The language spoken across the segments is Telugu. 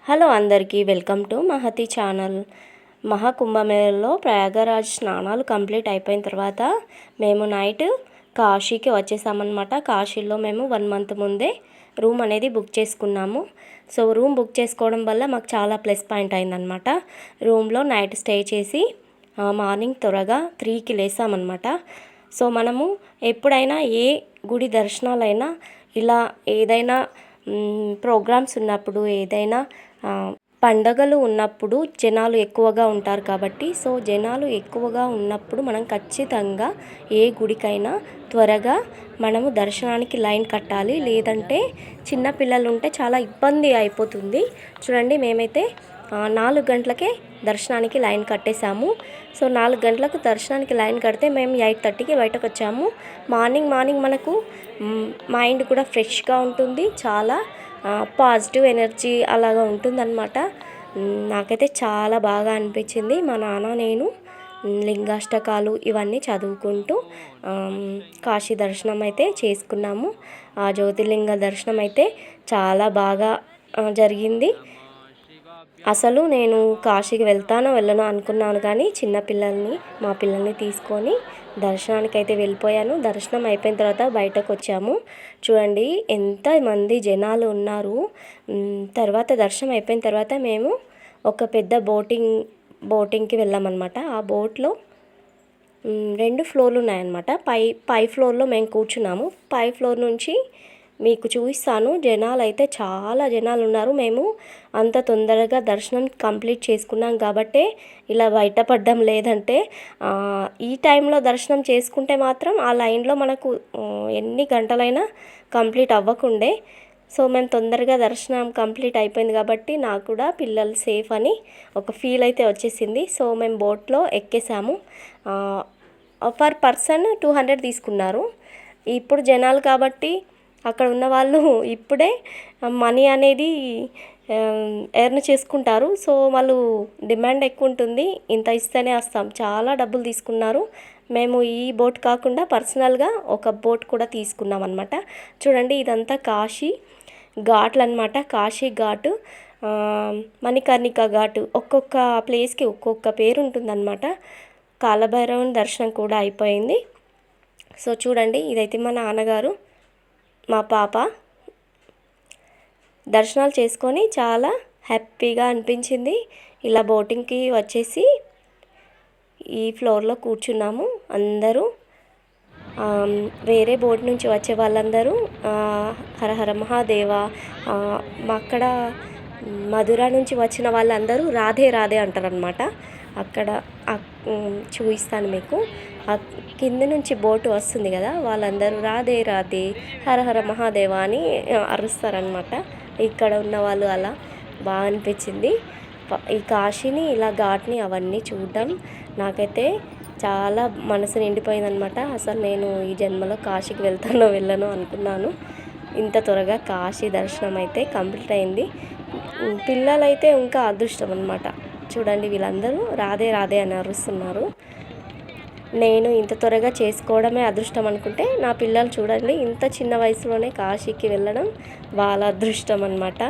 హలో అందరికీ వెల్కమ్ టు మహతి ఛానల్. మహాకుంభమేళలో ప్రయాగరాజ్ స్నానాలు కంప్లీట్ అయిపోయిన తర్వాత మేము నైట్ కాశీకి వచ్చేసామన్నమాట. కాశీలో మేము 1 మంత్ ముందే రూమ్ అనేది బుక్ చేసుకున్నాము. సో రూమ్ బుక్ చేసుకోవడం వల్ల మాకు చాలా ప్లస్ పాయింట్ అయిందనమాట. రూమ్లో నైట్ స్టే చేసి మార్నింగ్ త్వరగా 3కి లేసామన్నమాట. సో మనము ఎప్పుడైనా ఏ గుడి దర్శనాలైనా ఇలా ఏదైనా ప్రోగ్రామ్స్ ఉన్నప్పుడు ఏదైనా పండగలు ఉన్నప్పుడు జనాలు ఎక్కువగా ఉంటారు కాబట్టి, సో జనాలు ఎక్కువగా ఉన్నప్పుడు మనం ఖచ్చితంగా ఏ గుడికైనా త్వరగా మనము దర్శనానికి లైన్ కట్టాలి. లేదంటే చిన్నపిల్లలు ఉంటే చాలా ఇబ్బంది అయిపోతుంది. చూడండి, మేమైతే 4 గంటలకే దర్శనానికి లైన్ కట్టేసాము. సో 4 గంటలకు దర్శనానికి లైన్ కడితే మేము 8:30కి బయటకు వచ్చాము. మార్నింగ్ మనకు మైండ్ కూడా ఫ్రెష్గా ఉంటుంది. చాలా పాజిటివ్ ఎనర్జీ అలాగా ఉంటుందన్నమాట. నాకైతే చాలా బాగా అనిపించింది. మా నాన్న నేను లింగాష్టకాలు ఇవన్నీ చదువుకుంటూ కాశీ దర్శనం అయితే చేసుకున్నాము. ఆ జ్యోతిర్లింగ దర్శనం అయితే చాలా బాగా జరిగింది. అసలు నేను కాశీకి వెళ్ళనో అనుకున్నాను, కానీ మా పిల్లల్ని తీసుకొని దర్శనానికి అయితే వెళ్ళిపోయాను. దర్శనం అయిపోయిన తర్వాత బయటకు వచ్చాము. చూడండి ఎంతమంది జనాలు ఉన్నారు. తర్వాత దర్శనం అయిపోయిన తర్వాత మేము ఒక పెద్ద బోటింగ్కి వెళ్ళామన్నమాట. ఆ బోట్లో 2 ఫ్లోర్లు ఉన్నాయన్నమాట. పై ఫ్లోర్లో మేము కూర్చున్నాము. పై ఫ్లోర్ నుంచి మీకు చూపిస్తాను. జనాలు అయితే చాలా జనాలు ఉన్నారు. మేము అంత తొందరగా దర్శనం కంప్లీట్ చేసుకున్నాం కాబట్టే ఇలా బయటపడ్డం. లేదంటే ఈ టైంలో దర్శనం చేసుకుంటే మాత్రం ఆ లైన్లో మనకు ఎన్ని గంటలైనా కంప్లీట్ అవ్వకుండే. సో మేము తొందరగా దర్శనం కంప్లీట్ అయిపోయింది కాబట్టి నాకు కూడా పిల్లలు సేఫ్ అని ఒక ఫీల్ అయితే వచ్చేసింది. సో మేము బోట్లో ఎక్కేసాము. పర్ పర్సన్ 200 తీసుకున్నారు. ఇప్పుడు జనాలు కాబట్టి అక్కడ ఉన్న వాళ్ళు ఇప్పుడే మనీ అనేది ఎర్న్ చేసుకుంటారు. సో వాళ్ళు డిమాండ్ ఎక్కువ ఉంటుంది, ఇంత ఇస్తేనే వస్తాం. చాలా డబ్బులు తీసుకున్నారు. మేము ఈ బోట్ కాకుండా పర్సనల్గా ఒక బోట్ కూడా తీసుకున్నాం అనమాట. చూడండి, ఇదంతా కాశీ ఘాట్లు అనమాట. కాశీ ఘాటు, మణికర్ణిక ఘాటు, ఒక్కొక్క ప్లేస్కి ఒక్కొక్క పేరు ఉంటుందన్నమాట. కాలభైరవుని దర్శనం కూడా అయిపోయింది. సో చూడండి, ఇదైతే మా నాన్నగారు, మా పాప దర్శనాలు చేసుకొని చాలా హ్యాపీగా అనిపించింది. ఇలా బోటింగ్కి వచ్చేసి ఈ ఫ్లోర్లో కూర్చున్నాము. అందరూ వేరే బోట్ నుంచి వచ్చే వాళ్ళందరూ హరహర మహాదేవ, అక్కడ మధుర నుంచి వచ్చిన వాళ్ళందరూ రాధే రాధే అంటారనమాట. అక్కడ చూపిస్తాను మీకు. కింద నుంచి బోటు వస్తుంది కదా, వాళ్ళందరూ రాధే రాధే హరహర మహాదేవ అని అరుస్తారనమాట. ఇక్కడ ఉన్న వాళ్ళు అలా బాగా అనిపించింది. ఈ కాశీని ఇలా ఘాట్ని అవన్నీ చూడడం నాకైతే చాలా మనసు నిండిపోయిందనమాట. అసలు నేను ఈ జన్మలో కాశీకి వెళ్ళను అనుకున్నాను. ఇంత త్వరగా కాశీ దర్శనం అయితే కంప్లీట్ అయింది. పిల్లలైతే ఇంకా అదృష్టం అనమాట. చూడండి, వీళ్ళందరూ రాధే రాధే అని అరుస్తున్నారు. నేను ఇంత త్వరగా చేసుకోవడమే అదృష్టం అనుకుంటే, నా పిల్లలు చూడండి ఇంత చిన్న వయసులోనే కాశీకి వెళ్ళడం వాళ్ళ అదృష్టం అన్నమాట.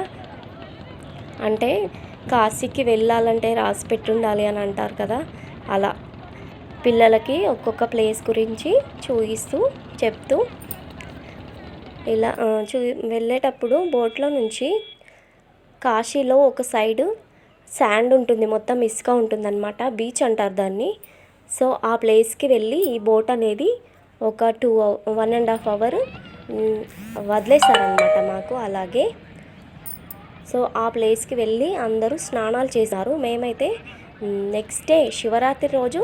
అంటే కాశీకి వెళ్ళాలంటే రాసి పెట్టుండాలి అని అంటారు కదా, అలా పిల్లలకి ఒక్కొక్క ప్లేస్ గురించి చెప్తూ ఇలా వెళ్ళేటప్పుడు బోట్లో నుంచి కాశీలో ఒక సైడు శాండ్ ఉంటుంది, మొత్తం ఇసుక ఉంటుందన్నమాట. బీచ్ అంటారు దాన్ని. సో ఆ ప్లేస్కి వెళ్ళి ఈ బోట్ అనేది ఒక 1.5 అవర్ వదిలేస్తారనమాట మాకు. అలాగే సో ఆ ప్లేస్కి వెళ్ళి అందరూ స్నానాలు చేశారు. మేమైతే నెక్స్ట్ డే శివరాత్రి రోజు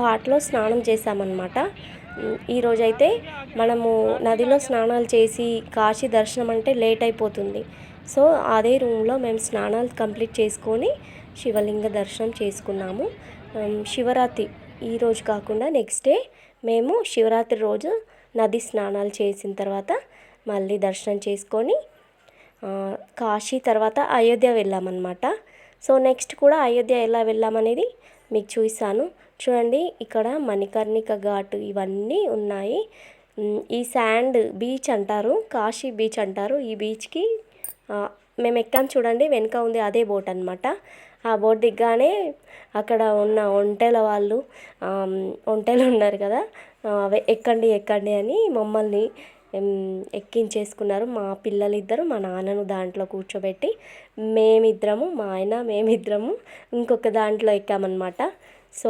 ఘాట్లో స్నానం చేసామన్నమాట. ఈరోజైతే మనము నదిలో స్నానాలు చేసి కాశీ దర్శనం అంటే లేట్ అయిపోతుంది. సో అదే రూమ్లో మేము స్నానాలు కంప్లీట్ చేసుకొని శివలింగ దర్శనం చేసుకున్నాము. శివరాత్రి ఈరోజు కాకుండా నెక్స్ట్ డే మేము శివరాత్రి రోజు నది స్నానాలు చేసిన తర్వాత మళ్ళీ దర్శనం చేసుకొని కాశీ తర్వాత అయోధ్య వెళ్ళామన్నమాట. సో నెక్స్ట్ కూడా అయోధ్య ఎలా వెళ్ళామనేది మీకు చూపిస్తాను. చూడండి, ఇక్కడ మణికర్ణిక ఘాటు ఇవన్నీ ఉన్నాయి. ఈ శాండ్ బీచ్ అంటారు, కాశీ బీచ్ అంటారు. ఈ బీచ్కి మేము ఎక్కాం చూడండి, వెనుక ఉంది అదే బోట్ అనమాట. ఆ బోట్ దిగ్గానే అక్కడ ఉన్న ఒంటెల వాళ్ళు, ఒంటెలు ఉన్నారు కదా, ఎక్కండి ఎక్కండి అని మమ్మల్ని ఎక్కించేసుకున్నారు. మా పిల్లలిద్దరు మా నాన్నను దాంట్లో కూర్చోబెట్టి మేమిద్దరము ఇంకొక దాంట్లో ఎక్కామన్నమాట. సో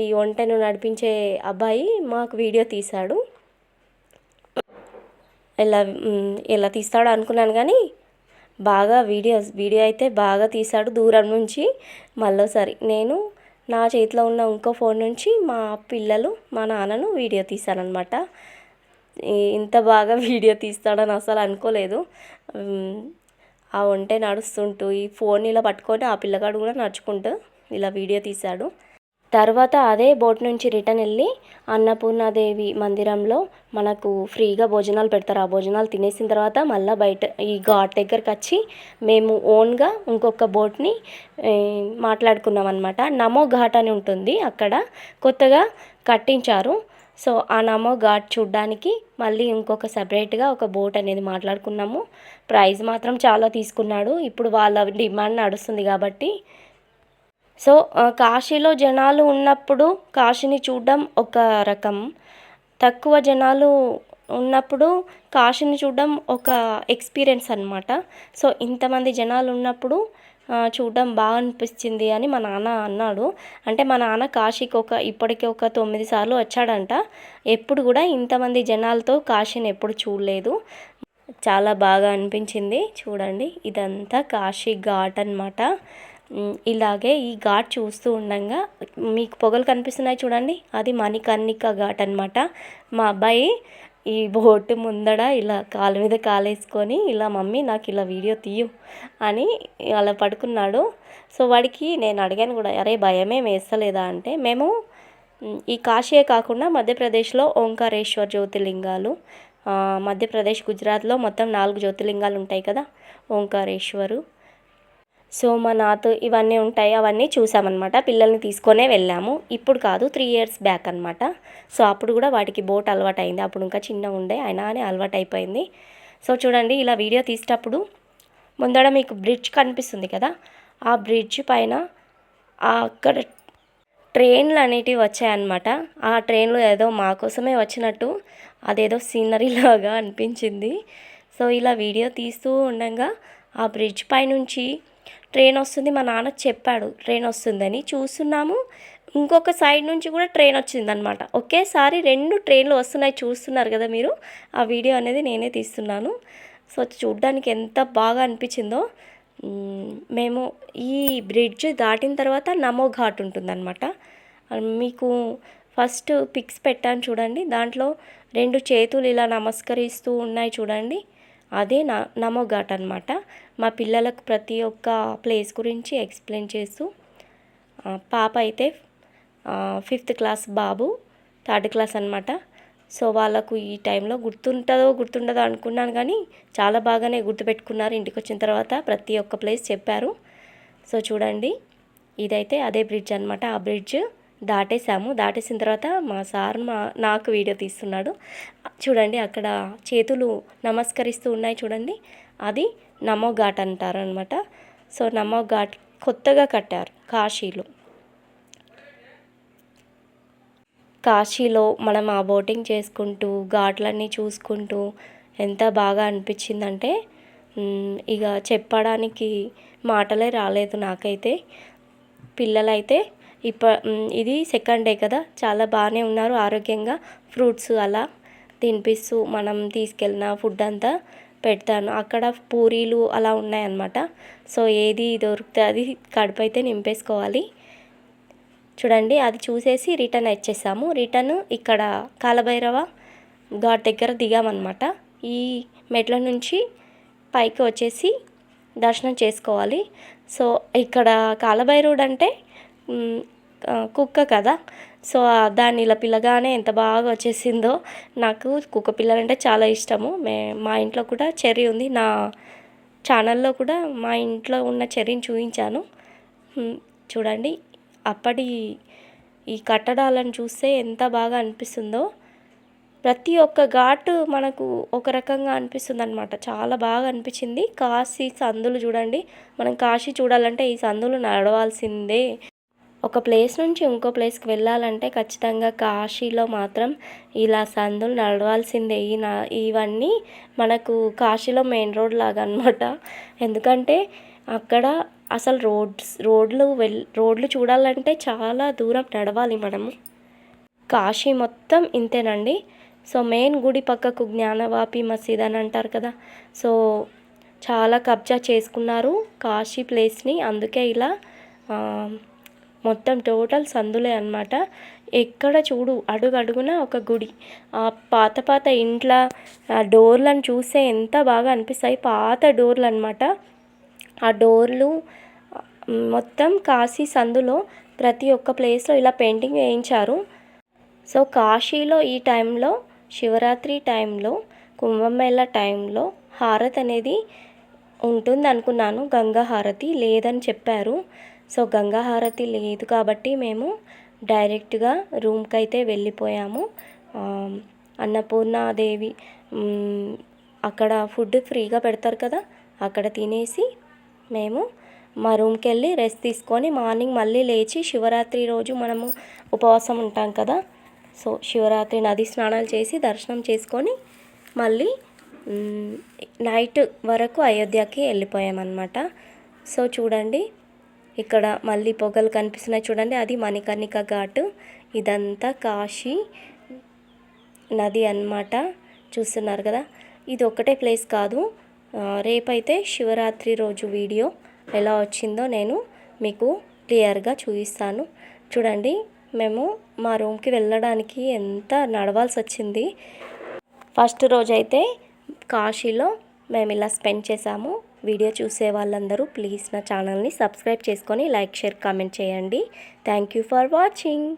ఈ ఒంటెను నడిపించే అబ్బాయి మాకు వీడియో తీశాడు. ఎలా తీస్తాడో అనుకున్నాను కానీ బాగా వీడియో అయితే బాగా తీశాడు దూరం నుంచి. మళ్ళీసారి నేను నా చేతిలో ఉన్న ఇంకో ఫోన్ నుంచి మా పిల్లలు మా నాన్నను వీడియో తీశానన్నమాట. ఇంత బాగా వీడియో తీస్తాడని అసలు అనుకోలేదు. ఆ ఒంటె నడుస్తుంటూ ఈ ఫోన్ ఇలా పట్టుకొని ఆ పిల్లగాడు కూడా నడుచుకుంటూ ఇలా వీడియో తీశాడు. తర్వాత అదే బోట్ నుంచి రిటర్న్ వెళ్ళి అన్నపూర్ణాదేవి మందిరంలో మనకు ఫ్రీగా భోజనాలు పెడతారు. ఆ భోజనాలు తినేసిన తర్వాత మళ్ళీ బయట ఈ ఘాట్ దగ్గరకు వచ్చి మేము ఓన్గా ఇంకొక బోట్ని మాట్లాడుకున్నాం అనమాట. నమో ఘాట్ అని ఉంటుంది, అక్కడ కొత్తగా కట్టించారు. సో ఆ నమో ఘాట్ చూడ్డానికి మళ్ళీ ఇంకొక సపరేట్గా ఒక బోట్ అనేది మాట్లాడుకున్నాము. ప్రైస్ మాత్రం చాలా తీసుకున్నాడు. ఇప్పుడు వాళ్ళ డిమాండ్ నడుస్తుంది కాబట్టి. సో కాశీలో జనాలు ఉన్నప్పుడు కాశీని చూడడం ఒక రకం, తక్కువ జనాలు ఉన్నప్పుడు కాశీని చూడడం ఒక ఎక్స్పీరియన్స్ అనమాట. సో ఇంతమంది జనాలు ఉన్నప్పుడు చూడడం బాగా అనిపించింది అని మా నాన్న అన్నాడు. అంటే మా నాన్న కాశీకి ఇప్పటికే ఒక 9 సార్లు వచ్చాడంట. ఎప్పుడు కూడా ఇంతమంది జనాలతో కాశీని ఎప్పుడు చూడలేదు. చాలా బాగా అనిపించింది. చూడండి, ఇదంతా కాశీ ఘాట్ అనమాట. ఇలాగే ఈ ఘాట్ చూస్తూ ఉండగా మీకు పొగలు కనిపిస్తున్నాయి చూడండి, అది మణికర్ణిక ఘాట్ అనమాట. మా అబ్బాయి ఈ బోటు ముందడ ఇలా కాలు మీద కాలేసుకొని ఇలా మమ్మీ నాకు ఇలా వీడియో తీయు అని అలా పడుకున్నాడు. సో వాడికి నేను అడిగాను కూడా, అరే భయమేం వేస్తలేదా అంటే, మేము ఈ కాశీయే కాకుండా మధ్యప్రదేశ్లో ఓంకారేశ్వర్ జ్యోతిర్లింగాలు, మధ్యప్రదేశ్ గుజరాత్లో మొత్తం 4 జ్యోతిర్లింగాలు ఉంటాయి కదా, ఓంకారేశ్వరు, సోమనాథ్ ఇవన్నీ ఉంటాయి. అవన్నీ చూసామన్నమాట. పిల్లల్ని తీసుకొనే వెళ్ళాము. ఇప్పుడు కాదు, 3 years బ్యాక్ అనమాట. సో అప్పుడు కూడా వాటికి బోట్ అలవాటు అయింది. అప్పుడు ఇంకా చిన్నగా ఉండే, అయినా అని అలవాటు అయిపోయింది. సో చూడండి, ఇలా వీడియో తీసేటప్పుడు ముందర మీకు బ్రిడ్జ్ కనిపిస్తుంది కదా, ఆ బ్రిడ్జ్ పైన అక్కడ ట్రైన్లు అనేటివి వచ్చాయన్నమాట. ఆ ట్రైన్లు ఏదో మా కోసమే వచ్చినట్టు అదేదో సీనరీ లాగా అనిపించింది. సో ఇలా వీడియో తీస్తూ ఉండగా ఆ బ్రిడ్జ్ పైనుంచి ట్రైన్ వస్తుంది. మా నాన్న చెప్పాడు ట్రైన్ వస్తుందని. చూస్తున్నాము, ఇంకొక సైడ్ నుంచి కూడా ట్రైన్ వచ్చిందనమాట. ఒకేసారి 2 ట్రైన్లు వస్తున్నాయి. చూస్తున్నారు కదా మీరు, ఆ వీడియో అనేది నేనే తీస్తున్నాను. సో చూడ్డానికి ఎంత బాగా అనిపించిందో. మేము ఈ బ్రిడ్జ్ దాటిన తర్వాత నమో ఘాట్ ఉంటుందన్నమాట. మీకు ఫస్ట్ పిక్స్ పెట్టాను చూడండి, దాంట్లో 2 చేతులు ఇలా నమస్కరిస్తూ ఉన్నాయి చూడండి, అదే నమో ఘాట్ అనమాట. మా పిల్లలకు ప్రతి ఒక్క ప్లేస్ గురించి ఎక్స్ప్లెయిన్ చేస్తూ, పాప అయితే 5th క్లాస్, బాబు 3rd క్లాస్ అనమాట. సో వాళ్ళకు ఈ టైంలో గుర్తుండదో అనుకున్నాను కానీ చాలా బాగానే గుర్తుపెట్టుకున్నారు. ఇంటికి వచ్చిన తర్వాత ప్రతి ఒక్క ప్లేస్ చెప్పారు. సో చూడండి, ఇదైతే అదే బ్రిడ్జ్ అనమాట. ఆ బ్రిడ్జ్ దాటేసిన తర్వాత మా సార్ నాకు వీడియో తీస్తున్నాడు. చూడండి, అక్కడ చేతులు నమస్కరిస్తూ ఉన్నాయి చూడండి, అది నమో ఘాట్ అంటారు అనమాట. సో నమో ఘాట్ కొత్తగా కట్టారు కాశీలో. మనం ఆ బోటింగ్ చేసుకుంటూ ఘాట్లన్నీ చూసుకుంటూ ఎంత బాగా అనిపించిందంటే ఇక చెప్పడానికి మాటలే రాలేదు నాకైతే. పిల్లలైతే ఇది 2nd డే కదా, చాలా బాగానే ఉన్నారు ఆరోగ్యంగా. ఫ్రూట్స్ అలా తినిపిస్తూ మనం తీసుకెళ్ళిన ఫుడ్ అంతా పెడతాను. అక్కడ పూరీలు అలా ఉన్నాయన్నమాట. సో ఏది దొరికితే అది కడుపు అయితే నింపేసుకోవాలి. చూడండి, అది చూసేసి రిటర్న్ వచ్చేసాము. రిటర్న్ ఇక్కడ కాలభైరవ ఘాట్ దగ్గర దిగామన్నమాట. ఈ మెట్ల నుంచి పైకి వచ్చేసి దర్శనం చేసుకోవాలి. సో ఇక్కడ కాలభైరవుడు అంటే కుక్క కదా, సో దాన్ని ఇలా పిల్లగానే ఎంత బాగా వచ్చేసిందో. నాకు కుక్క పిల్లలంటే చాలా ఇష్టము. మా ఇంట్లో కూడా చెర్రీ ఉంది. నా ఛానల్లో కూడా మా ఇంట్లో ఉన్న చెర్రీని చూపించాను. చూడండి, అప్పటి ఈ కట్టడాలను చూస్తే ఎంత బాగా అనిపిస్తుందో. ప్రతి ఒక్క ఘాటు మనకు ఒక రకంగా అనిపిస్తుందనమాట. చాలా బాగా అనిపించింది. కాశీ సందులు చూడండి. మనం కాశీ చూడాలంటే ఈ సందులు నడవాల్సిందే. ఒక ప్లేస్ నుంచి ఇంకో ప్లేస్‌కి వెళ్ళాలంటే ఖచ్చితంగా కాశీలో మాత్రం ఇలా సందులు నడవాల్సిందే. ఇవన్నీ మనకు కాశీలో మెయిన్ రోడ్ లాగా అనమాట. ఎందుకంటే అక్కడ అసలు రోడ్లు చూడాలంటే చాలా దూరం నడవాలి మనము. కాశీ మొత్తం ఇంతేనండి. సో మెయిన్ గుడి పక్కకు జ్ఞానవాపి మసీద్ అని అంటారు కదా. సో చాలా కబ్జా చేసుకున్నారు కాశీ ప్లేస్ని. అందుకే ఇలా మొత్తం టోటల్ సందులే అనమాట. ఎక్కడ చూడు అడుగడుగున ఒక గుడి. ఆ పాత ఇంట్ల డోర్లను చూస్తే ఎంత బాగా అనిపిస్తాయి. పాత డోర్లు అనమాట. ఆ డోర్లు మొత్తం కాశీ సందులో ప్రతి ఒక్క ప్లేస్లో ఇలా పెయింటింగ్ వేయించారు. సో కాశీలో ఈ టైంలో శివరాత్రి టైంలో కుంభమేళా టైంలో హారతి అనేది ఉంటుంది అనుకున్నాను. గంగా హారతి లేదని చెప్పారు. సో గంగా హారతి లేదు కాబట్టి మేము డైరెక్ట్గా రూమ్కి అయితే వెళ్ళిపోయాము. అన్నపూర్ణాదేవి అక్కడ ఫుడ్ ఫ్రీగా పెడతారు కదా, అక్కడ తినేసి మేము మా రూమ్కి వెళ్ళి రెస్ట్ తీసుకొని మార్నింగ్ మళ్ళీ లేచి శివరాత్రి రోజు మనము ఉపవాసం ఉంటాం కదా. సో శివరాత్రి నది స్నానాలు చేసి దర్శనం చేసుకొని మళ్ళీ నైట్ వరకు అయోధ్యకి వెళ్ళిపోయామన్నమాట. సో చూడండి ఇక్కడ మళ్ళీ పొగలు కనిపిస్తున్నాయి చూడండి, అది మణికర్ణిక ఘాట్. ఇదంతా కాశీ నది అన్నమాట. చూస్తున్నారు కదా. ఇది ఒకటే ప్లేస్ కాదు. రేపైతే శివరాత్రి రోజు వీడియో ఎలా వచ్చిందో నేను మీకు క్లియర్గా చూపిస్తాను. చూడండి మేము మా రూమ్కి వెళ్ళడానికి ఎంత నడవాల్సి వచ్చింది. ఫస్ట్ రోజైతే కాశీలో మేము ఇలా స్పెండ్ చేసాము. వీడియో చూసే వాళ్ళందరూ ప్లీజ్ నా ఛానల్ని సబ్స్క్రైబ్ చేసుకొని లైక్, షేర్, కామెంట్ చేయండి. Thank you for watching.